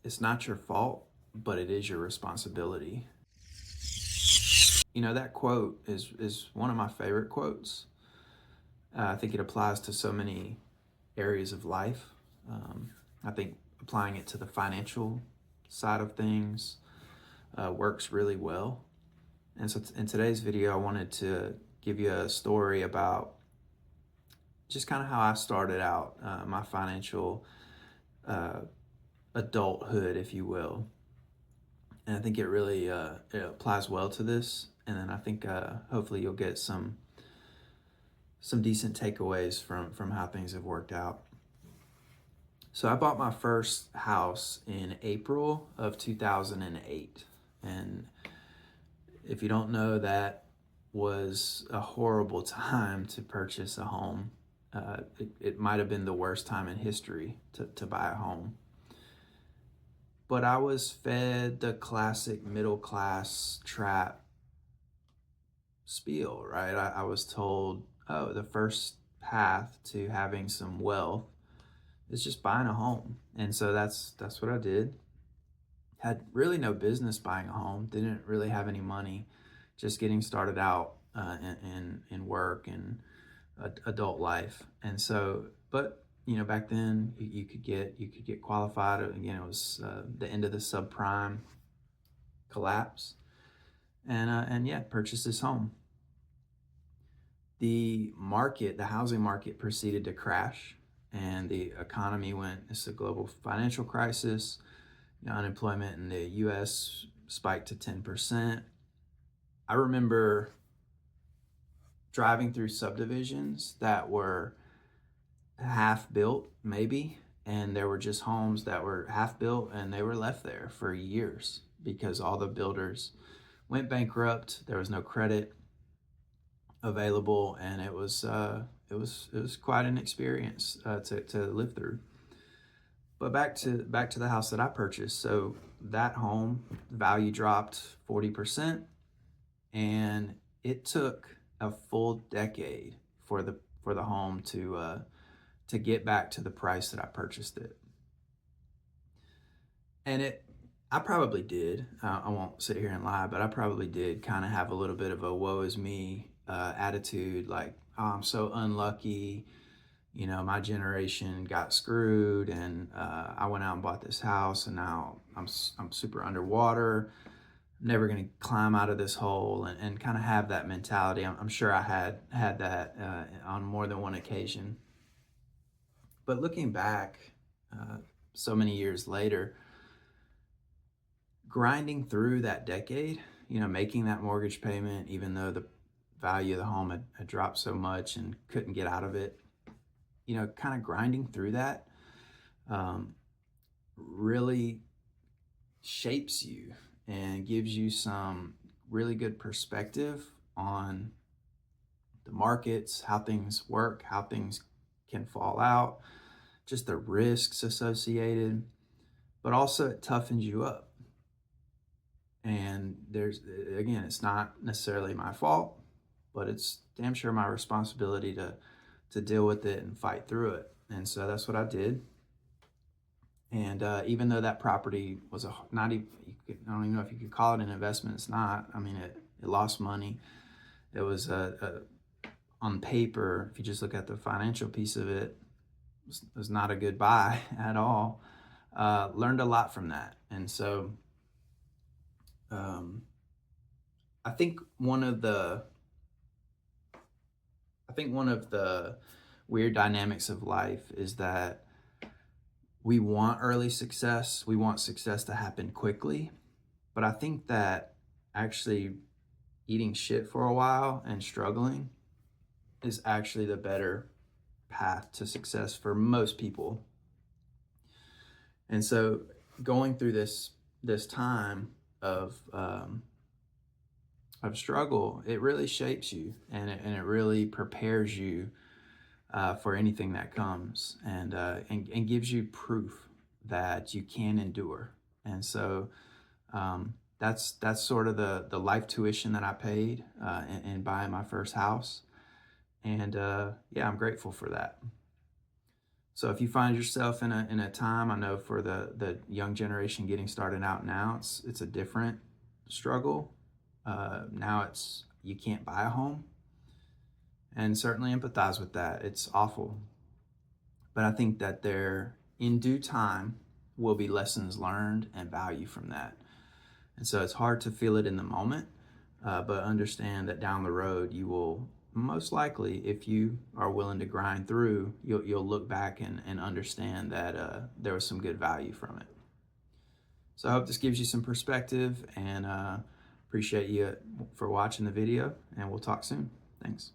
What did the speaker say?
it's not your fault, but it is your responsibility. You know, that quote is one of my favorite quotes. I think it applies to so many areas of life. I think applying it to the financial side of things works really well. And so in today's video, I wanted to give you a story about just kind of how I started out my financial adulthood, if you will. And I think it really it applies well to this. And then I think hopefully you'll get some decent takeaways from how things have worked out. So I bought my first house in April of 2008. And if you don't know, that was a horrible time to purchase a home. It might have been the worst time in history to buy a home. But I was fed the classic middle class trap spiel, right? I was told, oh, the first path to having some wealth is just buying a home. And so that's what I did. Had really no business buying a home, didn't really have any money, just getting started out in work and adult life. And so, but you know, back then you could get qualified. Again, it was the end of the subprime collapse, and yeah, purchased this home. The housing market proceeded to crash, and the economy went. It's a global financial crisis. You know, unemployment in the U.S. spiked to 10%. I remember driving through subdivisions that were half built, maybe, and there were just homes that were half built and they were left there for years because all the builders went bankrupt. There was no credit available, and it was quite an experience to live through. But back to the house that I purchased. So that home value dropped 40%, and it took a full decade for the home to get back to the price that I purchased it. And I probably did. I won't sit here and lie, but I probably did kind of have a little bit of a woe is me attitude, like, oh, I'm so unlucky. You know, my generation got screwed, and I went out and bought this house, and now I'm super underwater. I'm never going to climb out of this hole, and kind of have that mentality. I'm sure I had that on more than one occasion. But looking back, so many years later, grinding through that decade, you know, making that mortgage payment, even though the value of the home had dropped so much and couldn't get out of it, you know, kind of grinding through that really shapes you and gives you some really good perspective on the markets, how things work, how things can fall out, just the risks associated, but also it toughens you up. And again, it's not necessarily my fault, but it's damn sure my responsibility to deal with it and fight through it. And so that's what I did. And even though that property was not even, I don't even know if you could call it an investment. It's not. I mean, it lost money. It was on paper, if you just look at the financial piece of it, it was not a good buy at all. Learned a lot from that. And so I think one of the weird dynamics of life is that we want early success. We want success to happen quickly. But I think that actually eating shit for a while and struggling is actually the better path to success for most people. And so going through this time of struggle, it really shapes you, and it really prepares you for anything that comes, and gives you proof that you can endure. And so that's sort of the life tuition that I paid in buying my first house. And yeah, I'm grateful for that. So if you find yourself in a time, I know for the young generation getting started out now, it's a different struggle. Now it's you can't buy a home, and certainly empathize with that. It's awful, but I think that there, in due time, will be lessons learned and value from that. And so it's hard to feel it in the moment, but understand that down the road you will most likely, if you are willing to grind through, you'll look back and understand that there was some good value from it. So I hope this gives you some perspective, and appreciate you for watching the video, and we'll talk soon. Thanks.